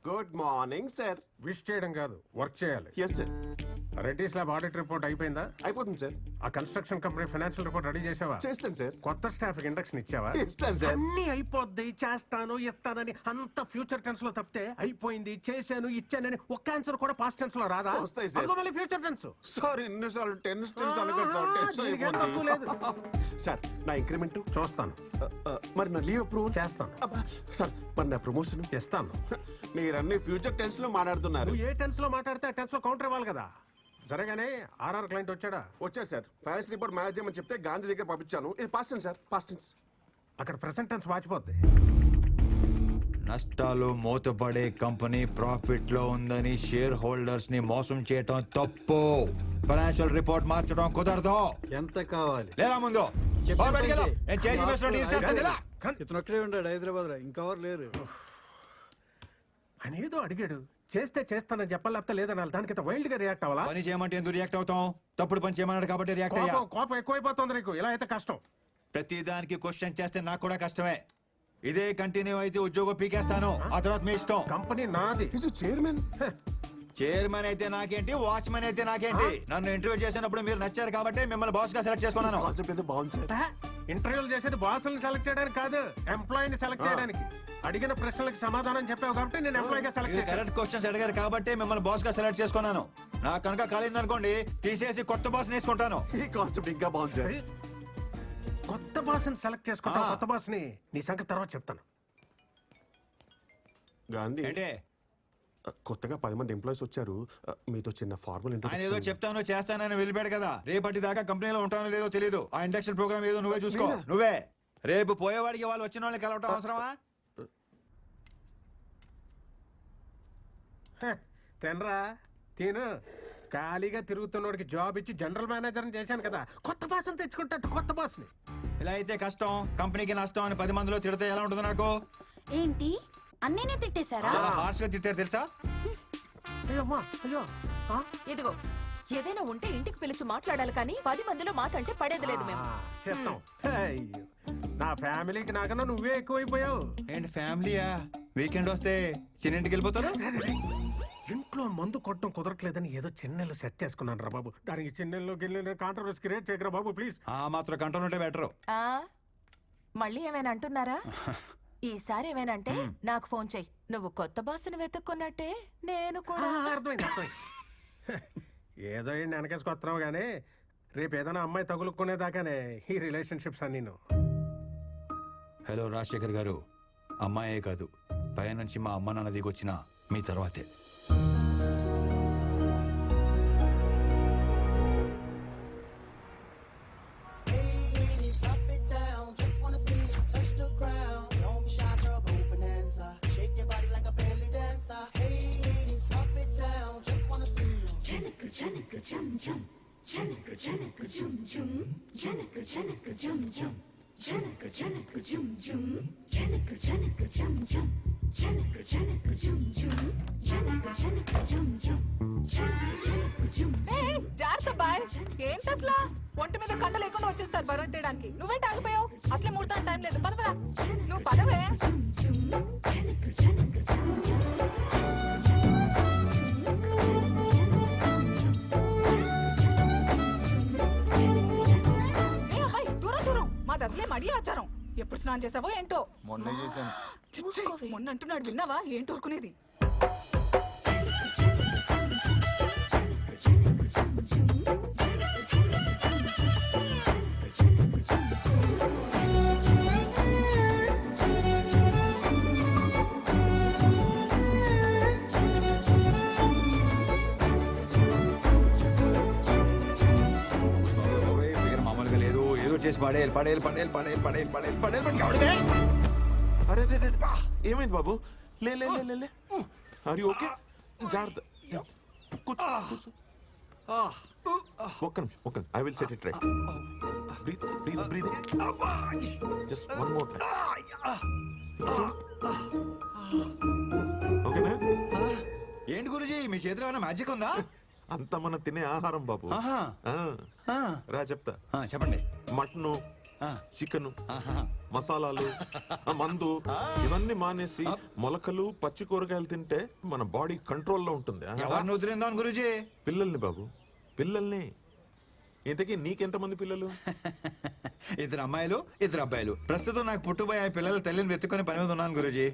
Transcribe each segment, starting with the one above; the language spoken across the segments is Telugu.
Good morning sir. విష్ చేయడం కాదు, వర్క్ చేయాలి. Yes sir. Reddy's lab audit report అయిపోయిందా? అయిపోతుంది సార్. ఆ construction company financial report ready చేసావా? చేస్తాను సార్. కొత్త స్టాఫ్ ఇండక్షన్ ఇచ్చావా? ఇస్తాను సార్. అన్ని అయిపోద్ది, చేస్తాను ఇస్తానని అంత ఫ్యూచర్ టెన్స్ లో తప్పితే అయిపోయింది, చేశాను, ఇచ్చానని ఒక్క ఆన్సర్ కూడా పాస్ట్ టెన్స్ లో రాదా? వస్తాయి సార్. అదిగో మళ్ళీ ఫ్యూచర్ టెన్స్. సార్ ఎన్నిసార్లు టెన్స్ దీనికి ఏం తక్కువ లేదు. సార్ నా ఇంక్రిమెంట్ చూస్తాను. మరి నా లీవ్ అప్రూవల్ చేస్తాను. సార్ మరి నా ప్రమోషన్ ఇస్తాను. మీరన్నీ ఫ్యూచర్ టెన్స్ లో మాట్లాడుతున్నారు. నువ్వు ఏ టెన్స్ లో మాట్లాడితే ఆ టెన్స్ లో కౌంటర్ ఇవ్వాలి కదా. సరేగానే ఆర్ఆర్ క్లయింట్ వచ్చాడా? వచ్చారు సార్. ఫైనాన్స్ రిపోర్ట్ మేనేజ్ చేయమని చెప్తే గాంధీ దగ్గర పంపించాను. ఇది past tense sir, past tense. అక్కడ ప్రెసెంట్ టెన్స్ వాచిపోద్ది. నష్టాలు మూతపడే కంపెనీ ప్రాఫిట్ లో ఉందని షేర్ హోల్డర్స్ ని మోసం చేయటం తప్పు. ఫైనాన్షియల్ రిపోర్ట్ మార్చడం కుదరదు. ఎంత కావాలి? లేరా ముందు ఇతను ఒక్కడే ఉన్నాడు హైదరాబాద్ లో, ఇంకెవరు లేరు. అని ఏదో అడిగాడు, చేస్తే చేస్తానని చెప్పాలి, లేకపోతే లేదనాలి. దానికి వైల్డ్ గా రియాక్ట్ అవ్వాలా? పని చేయమంటే ఎందుకు రియాక్ట్ అవుతాం? తప్పుడు పని చేయమన్నాడు కాబట్టి రియాక్ట్ అయ్యా. కోపం ఎక్కువైపోతుంది నీకు. ఇలా అయితే కష్టం. ప్రతి దానికి క్వశ్చన్ చేస్తే నాకు కూడా కష్టమే. ఇదే కంటిన్యూ అయితే ఉద్యోగం పీకేస్తాను. ఆ తర్వాత మీ ఇష్టం. కంపెనీ నాది. చైర్మన్. చైర్మన్ అయితే నాకేంటి, వాచ్మెన్ అయితే నాకేంటి? నన్ను ఇంటర్వ్యూ చేసినప్పుడు మీరు నచ్చారు కాబట్టి మిమ్మల్ని బాస్ గా సెలెక్ట్ చేసుకున్నాను. కాన్సెప్ట్ ఏదో బాగుంది సార్. ఇంటర్వ్యూలు చేసేది బాసులను సెలెక్ట్ చేయడానికి కాదు, ఎంప్లాయీని సెలెక్ట్ చేయడానికి. అడిగిన ప్రశ్నలకు సమాధానం చెప్పావు కాబట్టి నేను ఎంప్లాయీ గా సెలెక్ట్ చేశాను. కరెక్ట్ క్వశ్చన్స్ అడిగారు కాబట్టి మిమ్మల్ని బాస్ గా సెలెక్ట్ చేసుకున్నాను. నా కనుక కాలిందనుకోండి, తీసేసి కొత్త బాస్ వేసుకుంటాను. ఈ కాన్సెప్ట్ ఇంకా బాగుంది సార్. కొత్త బాస్ ని సెలెక్ట్ చేసుకుంటా. కొత్త బాస్ ని నీ సంగతి తర్వాత చెప్తాను. గాంధీ ఏంటే కొత్తగా 10 మంది ఎంప్లాయీస్ వచ్చారు. మీతో చిన్న ఫార్మల్ ఆయన ఏదో చెప్తాను చేస్తానని వెళ్ళిపోయాడు కదా. రేపటి దాకా కంపెనీలో ఉంటానో లేదో తెలియదు. ఆ ఇండక్షన్ ప్రోగ్రామ్ ఏదో నువ్వే చూసుకో. నువ్వే రేపు పోయేవాడికి వాళ్ళు వచ్చిన వాళ్ళని కలవటం అవసరమా? తినరా, తిను. ఖాళీగా తిరుగుతున్నోడికి జాబ్ ఇచ్చి జనరల్ మేనేజర్ చేశాను కదా. కొత్త బాస్ తెచ్చుకుంటా. కొత్త బాస్ ని. ఇలా అయితే కష్టం, కంపెనీకి నష్టం అని 10 మందిలో తిడితే ఎలా ఉంటుంది నాకు? ఏంటి అన్నీనే తిట్టేశారా? చాలా హార్ష్ గా తిట్టారు తెలుసా? అయ్యమ్మా, అయ్యో. ఇదిగో ఏదైనా ఉంటే ఇంటికి పిలిచి మాట్లాడాలి కానీ 10 మందిలో మాట అంటే పడేది లేదు మేము. చేస్తాం. అయ్యో, నా ఫ్యామిలీకి నాకన్నా నువ్వే ఎక్కువైపోయావు. ఏంటి ఫ్యామిలీయా? వీకెండ్ వస్తే చిన్నింటికి వెళ్ళిపోతారు. ఇంట్లో మందు కొట్టడం కుదరట్లేదని ఏదో చిన్నెళ్ళు సెట్ చేసుకున్నాను రా బాబు. దానికి చిన్నెల్లో గిన్నెలు కాంట్రవర్సీ క్రియేట్ చేయకరా బాబు ప్లీజ్. ఆ మాత్రం కంట్రోల్ ఉంటే బెటర్. ఆ మళ్ళీ ఏమైనా అంటున్నారా? ఈసారి ఏమైనంటే నాకు ఫోన్ చెయ్యి. నువ్వు కొత్త బాసుని వెతుక్కున్నట్టే నేను కూడా. అర్థమైంది. ఏదో ఏంటి వెనకేసుకొస్తున్నావు గానీ రేపు ఏదైనా అమ్మాయి తగులుకునేదాకానే ఈ రిలేషన్షిప్స్ అన్నీ. హలో రాజశేఖర్ గారు, అమ్మాయే కాదు పై నుంచి మా అమ్మ నాన్న దిగొచ్చిన మీ తర్వాతే. జాగ్రత్త బాయ్. ఏంటి అసలు ఒంటి మీద కండ లేకుండా వచ్చేస్తారు బరువు తీయడానికి. నువ్వేంటి ఆగిపోయావు? అసలే ముడతాను టైం లేదు. పద పద. నువ్వు పదవే. మాది అసలే మడి ఆచారం. ఎప్పుడు స్నానం చేసావో ఏంటో. మొన్న చేశాను. మొన్న అంటున్నాడు, విన్నావా? ఏంటి ఊరుకునేది? చేసి పడేయాలి పడేయాలి పడేయాలి పడేయాలి పడేయాలి పడేయాలి పడేయాలి. అరే ఏమైంది బాబు? లే లే లే లే. Are you okay? జాగ్రత్త. కూర్చో కూర్చో. ఒక్క నిమిషం. I will set it right. Breathe breathe breathe. Just one more time. ఓకేనా? ఏంటి గురుజీ మీ చేతిలో ఏమైనా మ్యాజిక్ ఉందా? అంత మనం తినే ఆహారం బాబు. రా చెప్తా. చెప్పండి. మటను, చికెను, మసాలాలు ఆ మందు ఇవన్నీ మానేసి మొలకలు పచ్చి కూరగాయలు తింటే మన బాడీ కంట్రోల్లో ఉంటుంది. ఎవరిని వదిలిందాం గురుజీ? పిల్లల్ని బాబు, పిల్లల్ని. ఇంతకీ నీకెంతమంది పిల్లలు? 2 అమ్మాయిలు 2 అబ్బాయిలు. ప్రస్తుతం నాకు పుట్టుబోయే పిల్లల తల్లిని వెతుక్కొని పని మీద ఉన్నాను గురుజీ.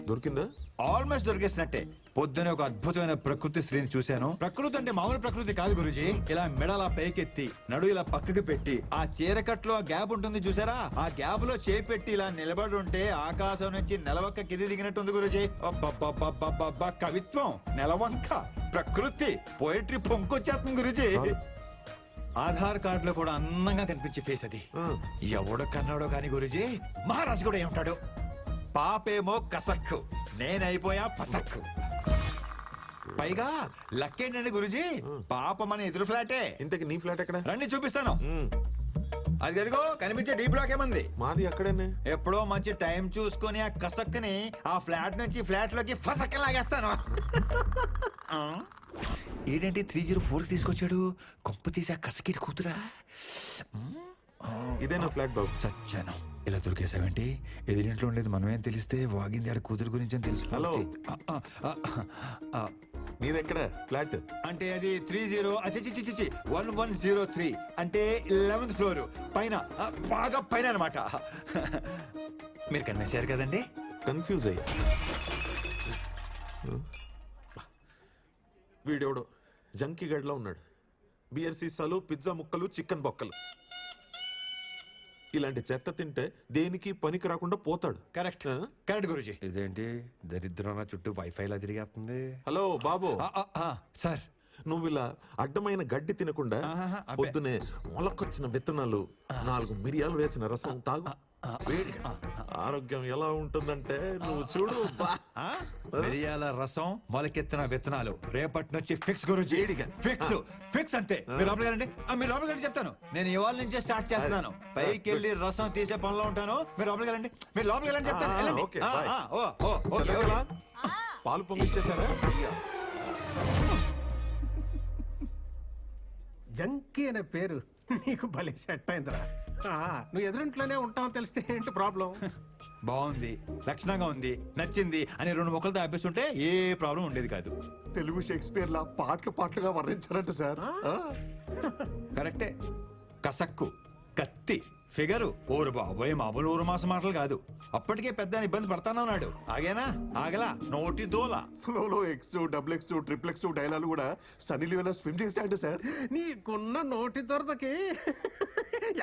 దొరికిందా? ఆల్మోస్ట్ దొరికేసినట్టే. పొద్దునే ఒక అద్భుతమైన ప్రకృతి స్త్రీని చూశాను. ప్రకృతి అంటే మామూలు ప్రకృతి కాదు గురుజీ. ఇలా మెడలా పైకెత్తి నడు ఇలా పక్కకి పెట్టి ఆ చీరకట్లో ఆ గ్యాప్ ఉంటుంది చూసారా, ఆ గ్యాప్ లో చేపెట్టి ఇలా నిలబడి ఉంటే ఆకాశం నుంచి నెలవంక కింది దిగినట్టుంది గురుజీ. అబ్బబ్బబ్బబ్బబ్బబ్బ, కవిత్వం, నెలవంక, ప్రకృతి, పోయిటరీ పొంకొచ్చేస్తుంది గురుజీ. ఆధార్ కార్డులో కూడా అందంగా కనిపించే ఫేస్ అది. ఎవడో కన్నాడో కాని గురుజీ, మహారాజు కూడా ఏమంటాడు, పాపేమో కసక్కు, నేనైపోయా పసక్కు. పైగా లక్కేంటండి గురుజీ, పాప మన ఎదురు ఫ్లాటే. ఇంతకీ నీ ఫ్లాట్ ఎక్కడ? రండి చూపిస్తాను. అది అదిగో కనిపించే డీ బ్లాక్ ఏమంది. మాది అక్కడేనే. ఎప్పుడో మంచి టైం చూసుకొని ఆ కసక్కుని ఆ ఫ్లాట్ నుంచి ఫ్లాట్ లోకి ఫసక్క లాగేస్తాను. ఏంటంటే 304 తీసుకొచ్చాడు. కొంప తీసి ఆ కసకిటి కూతురా. ఇదే నా ఫ్లాట్ బాబు. సజ్జనం, ఇలా దొరికేసావేంటి? ఎదిరింట్లో ఉండేది మనమేం తెలిస్తే వాగింది ఆడ కూతురు గురించి అని తెలిసి. హలో. నీదెక్కడ ఫ్లాట్? అంటే అది 1103 అంటే 11th ఫ్లోర్ పైన, బాగా పైన అనమాట. మీరు కనిపించారు కదండి. కన్ఫ్యూజ్ అయ్యా. వీడెవడో జంకీ గడ్లో ఉన్నాడు. బియర్ సీసాలు, పిజ్జా ముక్కలు, చికెన్ బొక్కలు. ఇలాంటి చెత్త తింటే దేనికి పనికి రాకుండా పోతాడు. Correct correct Guruji. ఇదేంటి దరిద్రం చుట్టూ వైఫైలా తిరిగేస్తుంది. హలో బాబు. సార్, నువ్వు ఇలా అడ్డమైన గడ్డి తినకుండా పొద్దునే మొలకొచ్చిన విత్తనాలు, 4 మిరియాలు వేసిన రసం తాగు. వేడి ఆరోగ్యం ఎలా ఉంటుందంటే నువ్వు చూడు. మిరియాల రసం, మొలకెత్తిన విత్తనాలు రేపటి నుంచి ఫిక్స్ గురుజీ. ఫిక్స్ ఫిక్స్ అంతే. మీరు లోపలికి వెళ్ళండి. మీరు లోపలికి వెళ్ళి చెప్తాను. నేను ఇవాళ నుంచే స్టార్ట్ చేస్తున్నాను. పైకి వెళ్ళి రసం తీసే పనిలో ఉంటాను. మీరు లోపలికి వెళ్ళండి. మీరు లోపలికి వెళ్ళండి చెప్తాను. పాలు పొంగిచ్చేసారా? జంకీ అనే పేరు నీకు భలే సెట్ అయిందిరా. నువ్వు ఎదురింట్లోనే ఉంటావని తెలిస్తే ఏంటి ప్రాబ్లం? బాగుంది, లక్షణంగా ఉంది, నచ్చింది అని 2 మొక్కలతో ఆపేస్తుంటే ఏ ప్రాబ్లం ఉండేది కాదు. తెలుగు షేక్స్పియర్ లా పాటలుగా వర్ణించారంట సార్. కరెక్టే. కసక్కు, కత్తి, ఫిగరు, ఊరు బాబోయ్ మామూలు ఊరు మాస మాటలు కాదు. అప్పటికే పెద్ద ఇబ్బంది పడతానన్నాడు. ఆగేనా? ఆగలా, నోటి దోల. ఫ్లోలో X, double X, triple X dialogue కూడా సన్నీ లియోన్ స్విమ్ చేశాడు సార్. నీకున్న నోటి దొరదకి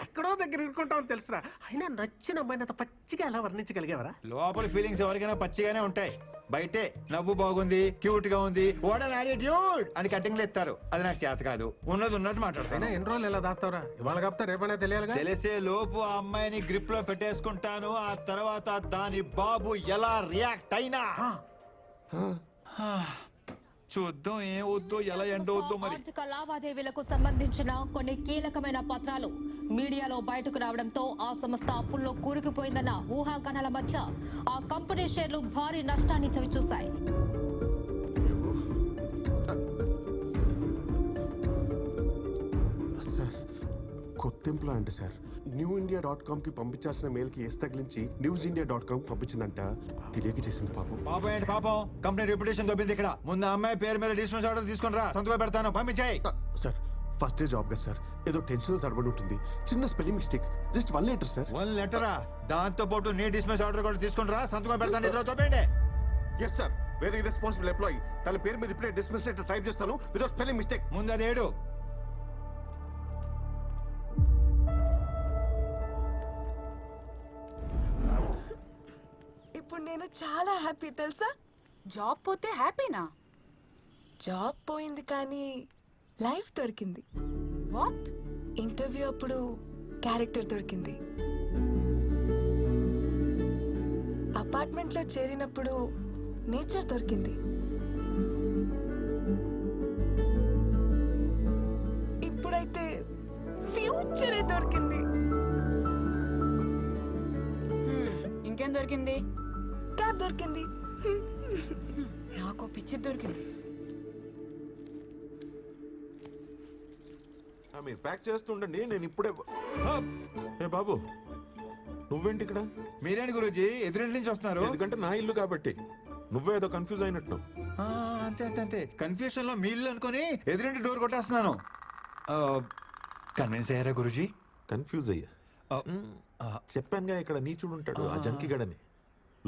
ఎక్కడో దగ్గర ఇరుకుంటావని తెలుసురా. అయినా నచ్చిన అమ్మాయిని అంత పచ్చిగా ఎలా వర్ణించగలిగేవరా? లోపల ఫీలింగ్స్ ఎవరికైనా పచ్చిగానే ఉంటాయి. బయటే నవ్వు బాగుంది, క్యూట్ గా ఉంది, వాట్ అన్ యాటిట్యూడ్ అని కటింగ్లు ఎత్తారు. అది నాకు చేత కాదు. ఉన్నది ఉన్నట్టు మాట్లాడతాను. ఎన్ని రోజులు ఎలా దాస్తావరా? ఇవాళ కాపుతా రేపనే తెలియాలిగా. తెలిసే లోపు ఆ అమ్మాయిని గ్రిప్ లో పెట్టేసుకుంటాను. ఆ తర్వాత దాని బాబు ఎలా రియాక్ట్ అయినా చూద్దాం. ఏం వద్దు, ఎలా ఎండవద్దు. మరి ఆర్థిక లావాదేవీలకు సంబంధించిన కొన్ని కీలకమైన పత్రాలు మీడియాలో బయటకు రావడంతో ఆ సంస్థ అప్పుల్లో కూరుకుపోయిందన్న ఊహాగానాల మధ్య ఆ కంపెనీ షేర్లు భారీ నష్టాన్ని చవిచూశాయి. సార్ కొత్త ఎంప్లాయ్ సార్. newindia.com కి పంపించాల్సిన మెయిల్ కి ఎస్ తగిలించి newsindia.com పంపించిందంట. తెలియక చేసింది పాపం. పాపం ఏంటి పాపం? కంపెనీ రెప్యుటేషన్ దొబ్బింది ఇక్కడ. ముందు అమ్మాయి పేరు మీద డిస్మిస్ ఆర్డర్ తీసుకొని రా, సంతకం పెడతాను. పంపించాయి. సార్ ఫస్ట్ డే జాబ్ కదా సార్, ఏదో టెన్షన్ తడబడి ఉంటుంది. చిన్న spelling mistake, just 1 letter sir. 1 లెటరా? దాంతో పాటు నీ డిస్మిస్ ఆర్డర్ కూడా తీసుకొని రా, సంతకం పెడతాను. ఇద్దరు తోపండి. Yes sir, very responsible employee. తన పేరు మీద ఇప్పుడే డిస్మిస్ లెటర్ టైప్ చేస్తాను వితౌట్ స్పెల్లింగ్ మిస్టేక్. ముందు అది ఏడు. ఇప్పుడు నేను చాలా హ్యాపీ తెలుసా? జాబ్ పోతే హ్యాపీనా? జాబ్ పోయింది కానీ లైఫ్ దొరికింది. వాట్? ఇంటర్వ్యూ అప్పుడు క్యారెక్టర్ దొరికింది. అపార్ట్మెంట్ లో చేరినప్పుడు నేచర్ దొరికింది. ఇప్పుడైతే ఫ్యూచరే దొరికింది. ఇంకేం దొరికింది? క్యాబ్ దొరికింది. నాకు పిచ్చి దొరికింది. మీరు ప్యాక్ చేస్తుండండి, నేను ఇప్పుడే. ఏ బాబు, నువ్వేంటి ఇక్కడ? మీరేంటి గురూజీ ఎదురింటి నుంచి వస్తున్నారు? ఎందుకంటే నా ఇల్లు కాబట్టి. నువ్వే ఏదో కన్ఫ్యూజ్ అయినట్టు. ఆ, అంతే అంతే అంతే కన్ఫ్యూషన్ లో మీ ఇల్లు అనుకుని ఎదురింటి డోర్ కొట్టేస్తున్నాను. కన్విన్స్ అయ్యారా గురూజీ? కన్ఫ్యూజ్ అయ్యా. చెప్పానుగా ఇక్కడ నీచుడు ఉంటాడు, ఆ జంకిగడని.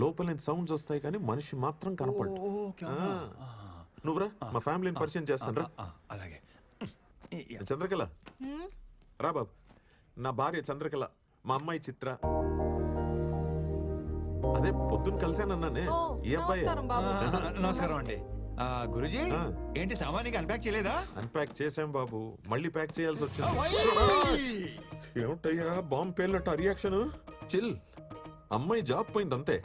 లోపల నుంచి సౌండ్స్ వస్తాయి కానీ మనిషి మాత్రం కనపడు. నువ్వురా, మా ఫ్యామిలీని పరిచయం చేస్తాను రా. అలాగే. చంద్రకళ రా బాబు. నా భార్య చంద్రకళ, మా అమ్మాయి చిత్ర. అదే పొద్దున్న కలిసానన్నానే. ఈ అబ్బాయి. నమస్కారం అండి. గురూజీ ఏంటి సామాన్యంగా అన్పాక్ చేయలేదా? అన్పాక్ చేసాం బాబు, మళ్ళీ ప్యాక్ చేయాల్సి వచ్చింది. ఏమిటయ్యా బాంబు పేలినట్టు రియాక్షన్? చిల్. అమ్మాయి జాబ్ పోయింది అంతే.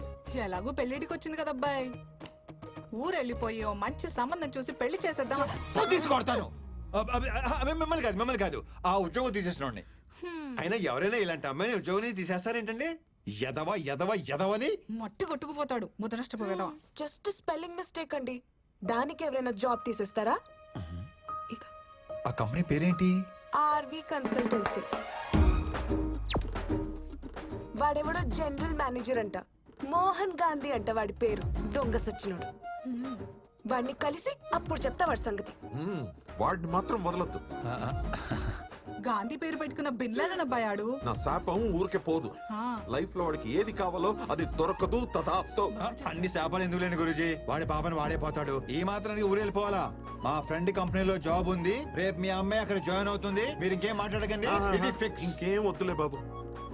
ఎలాగో పెళ్లిడికి వచ్చింది కదా అబ్బాయి, ఊరు వెళ్ళిపోయి ఓ మంచి సంబంధం చూసి పెళ్లి చేసేద్దాం. తీసుకొడతాను. మిమ్మల్ని కాదు ఆ ఉద్యోగం తీసేసిన. అయినా ఎవరైనా ఇలాంటి అమ్మాయిని ఉద్యోగం తీసేస్తారేంటండి? ఎదవ ఎదవ ఎదవని మట్టి కొట్టుకుపోతాడు ముదనష్టపోయేదా. జస్ట్ స్పెల్లింగ్ మిస్టేక్ అండి, దానికి ఎవరైనా జాబ్ తీసేస్తారా? ఆ కంపెనీ పేరేంటి? RV consultancy. వాడెవడో జనరల్ మేనేజర్ అంట, మోహన్ గాంధీ అంట వాడి పేరు. దొంగ సచ్చినోడు. వాడిని కలిసి అప్పుడు చెప్తా వాడి సంగతి. వాడిని మాత్రం వదలొద్దు. గాంధీ పేరు పెట్టుకున్న బిన్లాడన్ అబ్బాయాడు. నా శాపం ఊరికే పోదు. లైఫ్ లో వాడికి ఏది కావాలో అది దొరకదు. తథాస్తు. అన్ని శాపాలు ఎందుకు లేని గురూజీ, వాడి పాపని వాడే పోతాడు. ఈ మాత్రానికి ఊరు వెళ్ళిపోవాలా? మా ఫ్రెండ్ కంపెనీలో జాబ్ ఉంది, రేపు మీ అమ్మాయి అక్కడ జాయిన్ అవుతుంది. మీరు ఇంకేం మాట్లాడకండి, ఇది ఫిక్స్. ఇంకేం వద్దులే బాబు.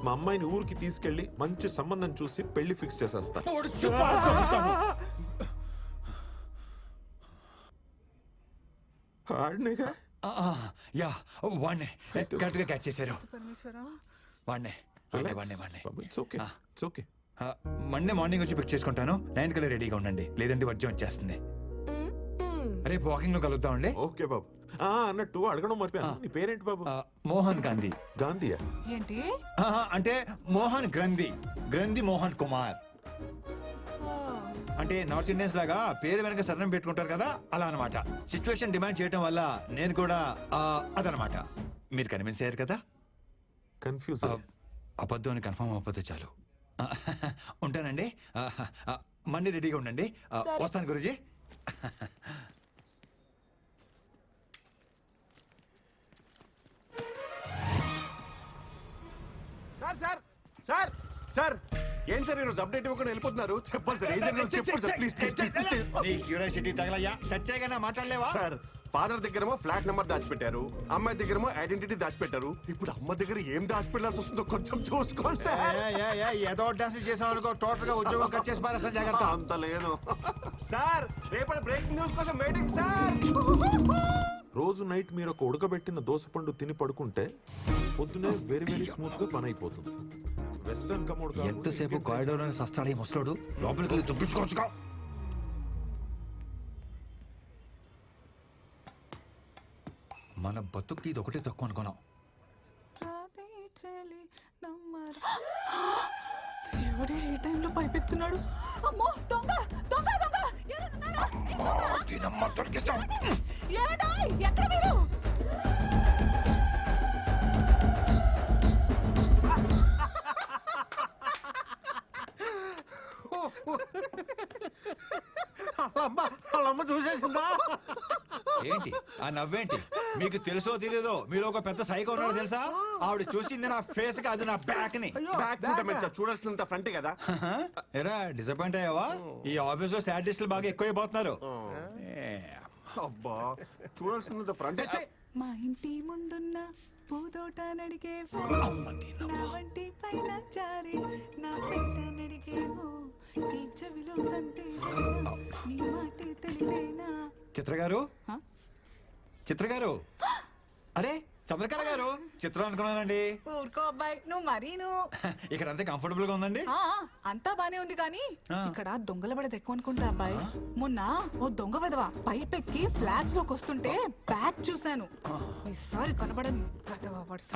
మా అమ్మాయిని ఊరికి తీసుకెళ్లి మంచి సంబంధం చూసి పెళ్లి ఫిక్స్ చేసేస్తా. ఆడినేగా. యా వాడినే కరెక్ట్ గా క్యాచ్ చేశారు. వాడినే మండే మార్నింగ్ వచ్చి పిక్ చేసుకుంటాను. 9 కల్లా రెడీగా ఉండండి, లేదంటే వర్జం వచ్చేస్తుంది. రేపు వాకింగ్ లో కలుద్దామండి. ఓకే బాబు. అన్నట్టు అడగడం మర్చిపోయాను, నీ పేరేంటి బాబు? మోహన్ గాంధీ. గాంధీయా? ఏంటి అంటే మోహన్ గ్రంథి, గ్రంథి మోహన్ కుమార్. అంటే నార్త్ ఇండియన్స్ లాగా పేరు వెనక సరణం పెట్టుకుంటారు కదా, అలా అనమాట. సిచ్యువేషన్ డిమాండ్ చేయడం వల్ల నేను కూడా అదనమాట. మీరు కన్విన్స్ అయ్యారు కదా? కన్ఫ్యూజ్. అబద్ధం అని కన్ఫర్మ్ అవ్వకపోతే చాలు. ఉంటానండి. మండే రెడీగా ఉండండి. వస్తాను గురూజీ. సార్ సార్ సార్ సార్ ఏంటి సార్ ఈరోజు అప్డేట్ ఇవ్వకుండా వెళ్ళిపోతున్నారు? చెప్పండి సార్, ఏం జరిగిందో చెప్పండి సార్ ప్లీజ్ ప్లీజ్ ప్లీజ్. నీ క్యూరియాసిటీ తగలయ్యా, సత్యాగా మాట్లాడలేవా? సార్ ఫాదర్ దగ్గరేమో ఫ్లాట్ నెంబర్ దాచిపెట్టారు, అమ్మాయి దగ్గరేమో ఐడెంటిటీ దాచిపెట్టారు. ఇప్పుడు అమ్మ దగ్గర ఏం దాచిపెట్టాల్సి వస్తుందో కొంచెం చూసుకోండి సార్. ఏదో డాన్స్ చేసాం అనుకో, టోటల్ గా ఉద్యోగం కట్ చేసి పారేస్తా, జాగ్రత్త. అంత లేదు సార్. రేపటి బ్రేకింగ్ న్యూస్ కోసం వెయిటింగ్ సార్. రోజు నైట్ మీరు ఒక ఉడకబెట్టిన దోసపండు తిని పడుకుంటే పొద్దునే వెరీ వెరీ స్మూత్ గా పని అయిపోతుంది. వెస్టర్న్ కమోడ్ ఎంతసేపు కారిడోర్ అని సస్తాడే ముసలాడు, లోపలికి వెళ్ళి దుబ్బించుకోవచ్చుగా. మన బతుక్కి ఇది ఒకటే తక్కువ అనుకున్నాం. ఎవడే ఏ టైంలో పైపెత్తున్నాడు? అమ్మో దొంగ దొంగ దొంగ! ఎక్కడ మీరు? వాళ్ళమ్మ చూసేసిందా? ఏంటి ఆ నవ్వేంటి? మీకు తెలుసో తెలీదో మీరు ఒక పెద్ద సైకో ఉన్నాడు తెలుసా? ఆవిడ చూసింది నా ఫేస్ కి, అది నా బ్యాక్ ని. బ్యాక్ చూడమే సార్, చూడాల్సినంత ఫ్రంట్ కదా. ఎరా డిసప్పాయింట్ అయ్యావా? ఈ ఆఫీస్ లో సాడిస్టులు బాగా ఎక్కువైపోతున్నారు. అబ్బా చూడాల్సినంత ఫ్రంట్. మా ఇంటి ముందున్న పూదోట నడిగే నా వంటి పైన చారి నా పెద్ద నడిగేమో ఈ చెవిలో సంతే నీ మాటే తెలివేనా. చిత్ర గారు, చిత్ర గారు, అరే చంద్రకళ గారు, చిత్రం అనుకున్నానండి. ఊరుకో అబ్బాయి, నువ్వు మరీను. ఇక్కడ అంతే కంఫర్టబుల్ గా ఉందండి. అంతా బానే ఉంది కానీ ఇక్కడ దొంగల పడేది ఎక్కువ అనుకుంటా అబ్బాయి. మొన్న ఓ దొంగ విధవ పైపెక్కి ఫ్లాట్స్ లోకి వస్తుంటే బ్యాగ్ చూశాను. ఈసారి కనబడని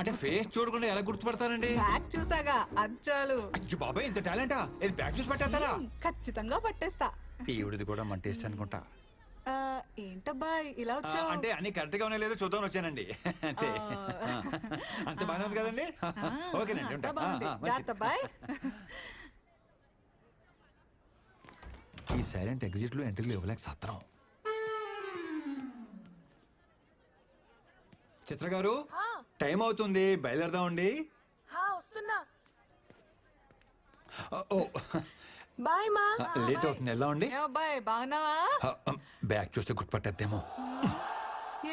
అంటే ఫేస్ చూడకుండా ఎలా గుర్తుపడతానండి? బ్యాగ్ చూసాగా అచ్చాలు. అయ్యో బాబాయ్, ఇంత టాలెంటా? ఇది బ్యాగ్ చూసి పట్టేస్తారా? ఖచ్చితంగా పట్టేస్తా. ఈవిడిది కూడా మన టేస్ట్ అనుకుంటా. ఏంటబ్బాయ్ ఇలా వచ్చావు? అంటే అన్ని కరెక్ట్ గా ఉన్నాయో లేదో చూద్దాం వచ్చానండి అంతే అంత బాగానే ఉంది కదండి ఓకేనండి ఉంటా. జాగ్రత్త అబ్బాయ్. ఈ సైలెంట్ ఎగ్జిట్ లో ఎంట్రీలు ఇవ్వలేక సత్రం. చిత్ర గారు టైం అవుతుంది, బయలుదేరదామండి. వస్తున్నా. ఓ బాయ్ మా. లేట్ అవుతుంది, వెళ్దాం అండి. ఏ అబ్బాయ్ బాగున్నావా? బ్యాగ్ చూస్తే గుర్తుపట్టేద్దేమో.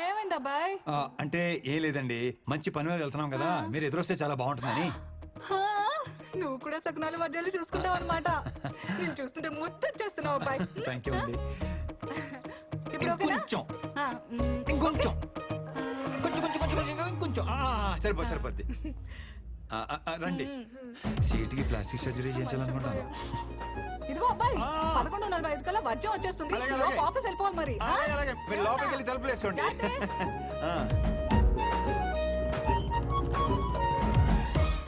ఏమైంది అబ్బాయ్? అంటే ఏం లేదండి, మంచి పని మీద వెళ్తున్నాం కదా, మీరు ఎదురొస్తే చాలా బాగుంటుందని. హా, నువ్వు కూడా సకునాలు వడ్డాలు చూసుకుంటావు అనమాట. నేను చూస్తుంటే ముచ్చొచ్చేస్తున్నావు అబ్బాయి. థ్యాంక్ యూ అండి. ఇప్పుడు ఓకేనా? ఇంకొంచెం ఆ, ఇంకొంచెం ఇంకొంచెం సరిపోద్ది. రండి, సీటుకి ప్లాస్టిక్ సర్జరీ చేయించాలనుకుంటాను. ఇదిగో అబ్బాయి 11:45 కల్లా వర్జం వచ్చేస్తుంది. అలాగే, లోపు అలాగే. ఆఫీస్ వెళ్ళిపోవాలి మరి. ఆ? అలాగే మీరు లోపలికి వెళ్ళి తలుపులు వేసుకోండి.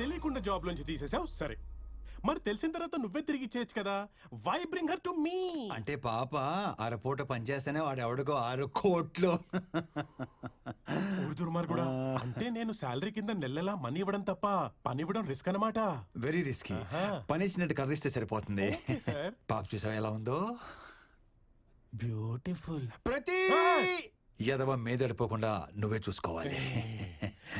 తెలియకుండా జాబ్ లోంచి తీసేసావు సరే, మరి తెలిసిన తర్వాత నువ్వే తిరిగి ఇచ్చేయచ్చు కదా. Why bring her to me? అంటే పాప అరపూట పనిచేస్తేనే వాడు ఎవడికో 6 కోట్లు. ఊరుదుర్మార్ కూడా అంటే నేను శాలరీ కింద నెలలా మనీ ఇవ్వడం తప్ప పని ఇవ్వడం రిస్క్ అన్నమాట. Very risky. ఆహా. పని ఇచ్చినట్టు కర్రిస్తే సరిపోతుంది. Okay sir. పాప చూసావా ఎలా ఉందో? బ్యూటిఫుల్. ప్రతి ఎదవ మీదడిపోకుండా నువ్వే చూసుకోవాలి.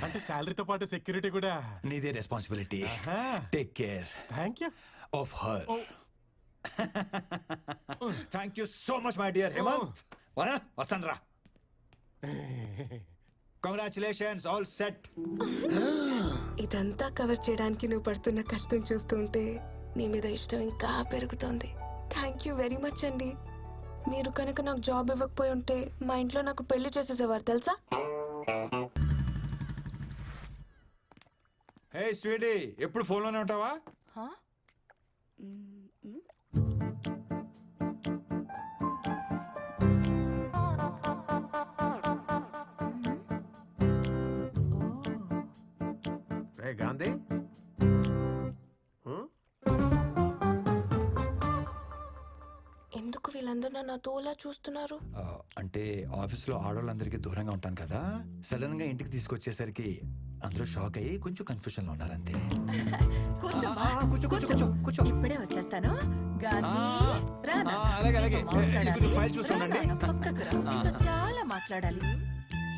అంటే శాలరీతో పాటు సెక్యూరిటీ కూడా నీదే రెస్పాన్సిబిలిటీ. ఆహా. Take care thank you. Of her. Oh. Thank you so much my dear Hemanth. వస్తాను రా. Congratulations, all set. ఇదంతా కవర్ చేయడానికి నువ్వు పడుతున్న కష్టం చూస్తుంటే నీ మీద ఇష్టం ఇంకా పెరుగుతోంది. థ్యాంక్ యూ వెరీ మచ్ అండి. మీరు కనుక నాకు జాబ్ ఇవ్వకపోయి ఉంటే మా ఇంట్లో నాకు పెళ్లి చేసేసేవారు తెలుసా. హే స్వీటీ, ఎప్పుడు ఫోన్లోనే ఉంటావా? రే గాంధీ, ఎందుకు వీళ్ళందరూ నన్ను తోలా చూస్తున్నారు? అంటే ఆఫీస్లో ఆడవాళ్ళందరికీ దూరంగా ఉంటాను కదా, సడన్ గా ఇంటికి తీసుకొచ్చేసరికి అందరూ షాక్ అయ్యి కొంచెం కన్ఫ్యూజన్ లో ఉన్నారు అంతే. కూర్చో. ఇప్పుడే వచ్చేస్తాను. గాంధీ, రా నా. అలాగే అలాగే. మాట్లాడాలి. ఇది కొంచెం ఫైల్ చూస్తుండండి. రా నా, పక్కకు రా. నీతో చాలా మాట్లాడాలి.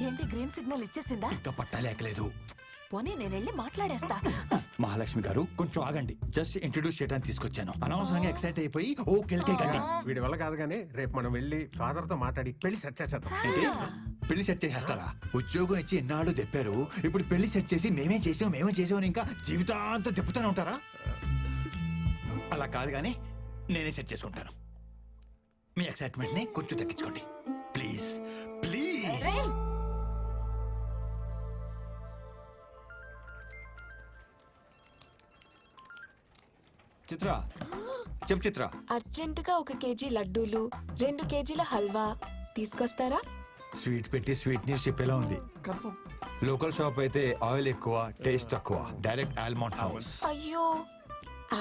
ఏంటి గ్రీన్ సిగ్నల్ ఇచ్చేసిందా? ఇంకా పట్టాలేకలేదు. పోనీ నేను వెళ్ళి మాట్లాడేస్తా. మహాలక్ష్మి గారు కొంచెం ఆగండి, జస్ట్ ఇంట్రొడ్యూస్ చేయడానికి తీసుకొచ్చాను. అనవసరంగా ఎక్సైట్ అయిపోయి ఓ కెల్కే గండి. వీడి వల్ల కాదు కానీ రేపు మనం వెళ్ళి ఫాదర్ తో మాట్లాడి పెళ్లి సెట్ చేసేద్దాం. ఏంటి పెళ్లి సెట్ చేసేస్తారా? ఉద్యోగం ఇచ్చి ఎన్నాళ్ళు తెప్పారు, ఇప్పుడు పెళ్లి సెట్ చేసి మేమే చేసాం ఇంకా జీవితాంతం తిప్పుతూనే ఉంటారా? అలా కాదు కానీ నేనే సెట్ చేసుకుంటాను. మీ ఎక్సైట్మెంట్ ని కొంచెం తగ్గించుకోండి ప్లీజ్ ప్లీజ్. చిత్ర చెప్పు చిత్ర. అర్జెంటుగా 1 కేజీ లడ్డూలు, 2 కేజీల హల్వా తీసుకొస్తారా? స్వీట్ పెట్టి స్వీట్ న్యూస్ చెప్పేలా ఉంది. కన్ఫర్మ్. లోకల్ షాప్ అయితే ఆయిల్ ఎక్కువ, టేస్ట్ తక్కువ. Direct almond house. అయ్యో,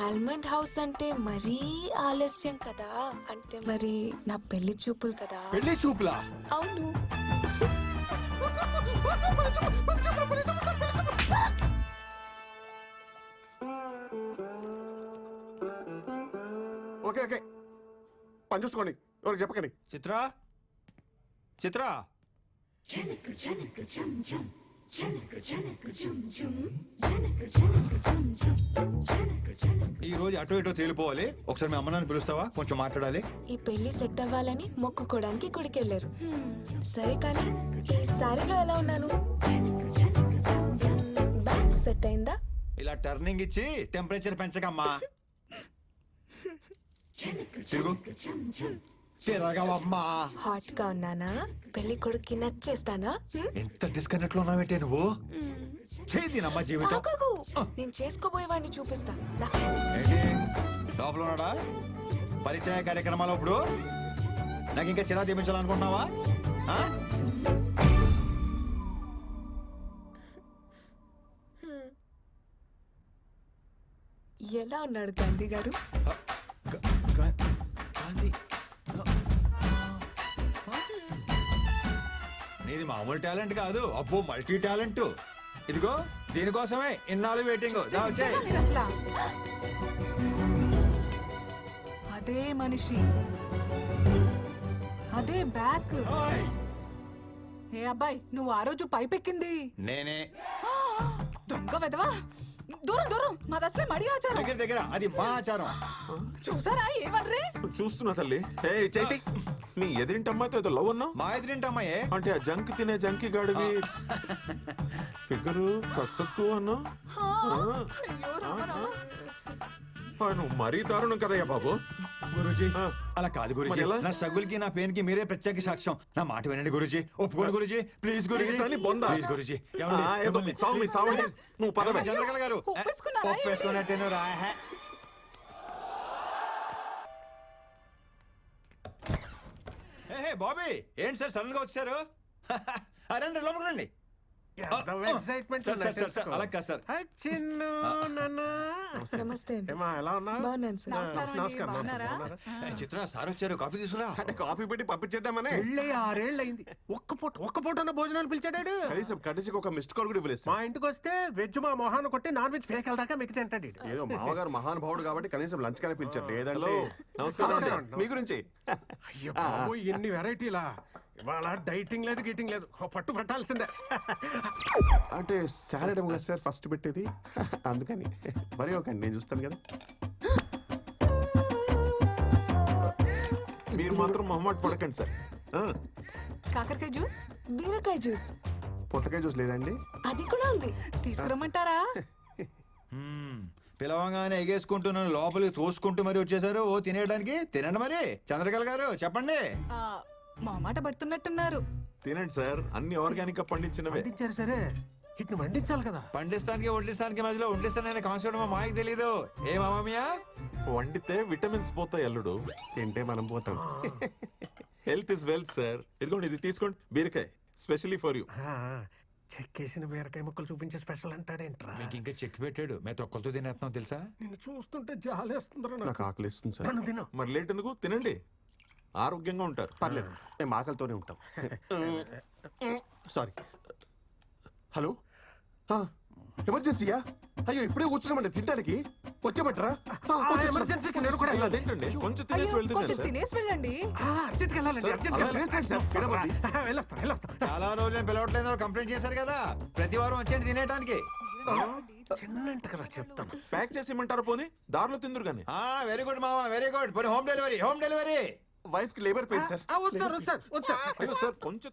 ఆల్మండ్ హౌస్ అంటే మరీ ఆలస్యం కదా. అంటే మరి నా పెళ్లి చూపులు కదా. పెళ్లి చూపులా? అవును. ఓకే ఓకే, పని చూసుకోండి, ఎవరికి చెప్పకండి. చిత్ర చిత్ర ఈ రోజు అటో ఇటో తేలిపోవాలి. ఒకసారి మీ అమ్మనాన్ని పిలుస్తావా? కొంచెం మాట్లాడాలి. ఈ పెళ్లి సెట్ అవ్వాలని మొక్కుకోవడానికి గుడికి వెళ్ళారు. సరే కానీ ఈ సారీలో ఎలా ఉన్నాను? బ్యాగ్ సెట్ అయిందా? ఇలా టర్నింగ్ ఇచ్చి టెంపరేచర్ పెంచకమ్మా. తిరుగు తిరగవమ్మా. హాట్ గా ఉన్నానా? పెళ్లి కొడుక్కి నచ్చేస్తానా? ఎంత డిస్కనెక్ట్ లో ఉన్నావేంటే నువ్వు? చేదినమ్మా జీవితం. ఆగు, నేను చేసుకోబోయేవాడిని చూపిస్తా. దా. ఏంటి లోపల ఉన్నాడా? పరిచయ కార్యక్రమాలు ఇప్పుడు నాకు ఇంకా చిరా తీపించాలనుకుంటున్నావా? ఎలా ఉన్నాడు గాంధీ గారు? గాంధీ ఇది మామూలు టాలెంట్ కాదు, అబ్బో మల్టీ టాలెంట్. ఇదిగో దీనికోసమే ఇన్నాళ్ళు వెయిటింగ్. నేను అసలా అదే మనిషి, అదే బ్యాక్. ఏ అబ్బాయి, నువ్వు ఆ రోజు పైపెక్కింది నేనే. దొంగ వెదవా, దూరం దూరం, మాది అసలే మడి ఆచారం. దగ్గర దగ్గర అది మా ఆచారం. చూసారా ఏమన్రే? చూస్తున్నా తల్లి. ఏ చైతి, నీ ఎదిరింటి అమ్మాయితో ఏదో లవ్ అన్నావు. మా ఎదురింటమ్మాయే. అంటే ఆ జంక్ తినే జంకి గాడివి ఫిగరు కసక్కు అన్నా. అయ్యో రామా. నువ్వు మరీ దారుణం కదయ్యా బాబు. గురూజీ ఆ. అలా కాదు గురూజీ, మరి ఎలా? నా స్ట్రగుల్ కి నా పెయిన్ కి మీరే ప్రత్యేక సాక్ష్యం. నా మాట వినండి గురూజీ, ఒప్పుకోండి గురూజీ, ప్లీజ్ గురూజీ. Please అని బొందా? ప్లీజ్ గురూజీ. ఏదో సావండి, నువ్వు పదవే. చంద్రకళ గారు ఒప్పేసుకున్నారా? ఒప్పేసుకున్నట్టేను రా. బాబీ ఏంటి సార్ సడన్ గా వచ్చారు? రండి లోపలికి రండి. ఎక్సైట్మెంట్ సార్, సార్, సార్, అలా కాదు సార్. చిన్ను నాన్న. నమస్తే అండి. ఏమా ఎలా ఉన్నావు? బాగున్నాను సార్. నమస్కారం అండి, బాగున్నారా? చిత్ర సార్ వచ్చారు, కాఫీ తీసుకురా. అంటే కాఫీ పెట్టి పంపించేద్దామనే. పెళ్ళి 6 ఏళ్ళు అయింది. ఒక్క పూట భోజనాలు పిలిచాడాడు. కనీసం కనీసం ఒక మిస్డ్ కాల్ కూడా ఇవ్వలేదు మా సార్. ఇంటికి వస్తే వెజ్ మా మొహాన్ని కొట్టి నాన్ వెజ్ ఫేక్ దాకా మిగతా అంటాడు ఈడు. ఏదో మామగారు మహానుభావుడు కాబట్టి కనీసం లంచ్ కానీ పిలిచారు, లేదంటే నమస్కారం సార్, మీ గురించి అయ్యో బాబు, ఎన్ని వెరైటీలా. ఇవాళ డైటింగ్ లేదు గీటింగ్ లేదు, ఓ పట్టు పట్టాల్సిందే. అంటే సాలడ్ ఏమో కదా సార్ ఫస్ట్ పెట్టేది, అందుకని మరి ఒకండి నేను చూస్తాను కదా. మీరు మాత్రం మొహమాట పడకండి సార్. కాకరకాయ జ్యూస్ బీరకాయ జ్యూస్ పొట్టకాయ జ్యూస్ లేదండి? అది కూడా ఉంది. తీసుకురమ్మంటారా? పిలవంగానే ఎగేసుకుంటున్నాను, లోపలికి తోసుకుంటూ మరి వచ్చేసారు. ఓ తినేయడానికి తినండి మరి. చంద్రకళ గారు చెప్పండి. మా మాట పడుతున్నట్టున్నారు. తినండి సార్, అన్ని ఆర్గానిక్ గా పండించినవే. వండించారు సరే, ఇట్ను వండించాలి కదా. పండిస్తానికి వడ్డిస్తానికి మధ్యలో వండిస్తాననే కాన్సెప్ట్ మా మాయకి తెలీదు. ఏ మామయ్య? వండితే విటమిన్స్ పోతాయి అల్లుడు. తింటే మనం పోతాం. Health is wealth sir. ఇదిగోండి, ఇది తీసుకోండి, బీరకాయ స్పెషల్లీ ఫర్ యూ. చెక్కేసిన బీరకాయ ముక్కలు చూపించి స్పెషల్ అంటాడేంట్రా? మీకు ఇంకా చెక్ పెట్టాడు, మేము తొక్కలతో తినేస్తున్నాం తెలుసా? నిన్ను చూస్తుంటే జాలేస్తుందిరా నాకు ఆకలి ఇస్తుంది సార్. నన్ను తిను. మరి లేట్ ఎందుకు, తినండి, ఆరోగ్యంగా ఉంటారు. పర్లేదు, మేము ఆకలితోనే ఉంటాం. సారీ. హలో, ఎమర్జెన్సీయా? అయ్యో ఇప్పుడే కూర్చున్నామండి తినడానికి, వచ్చేమంటారా? ఎమర్జెన్సీకి నేను కూడా వెళ్ళాలి. అదేంటండి, కొంచెం తినేసి అయ్యో, వెళ్తున్నారు కొంచెం సార్. తినేసి వెళ్ళండి. అర్జెంట్కి వెళ్ళాలండి, సార్, అర్జెంట్కి అలా చేస్తాడు సార్, వినబోద్ది. వెళ్ళొస్తా. చాలా రోజులు పిలవట్లేదు, కంప్లైంట్ చేశారు కదా. ప్రతి వారం వచ్చేయండి తినేయడానికి. చిన్నంటకరా చెప్తాను. ప్యాక్ చేసి ఇమ్మంటారా పోనీ, దారిలో తిందురు కానీ. వెరీ గుడ్ మామ, very good. Home delivery, home delivery. Wife కి లేబర్ పెయిన్ సార్. వద్దు సార్. అయ్యో సార్, కొంచెం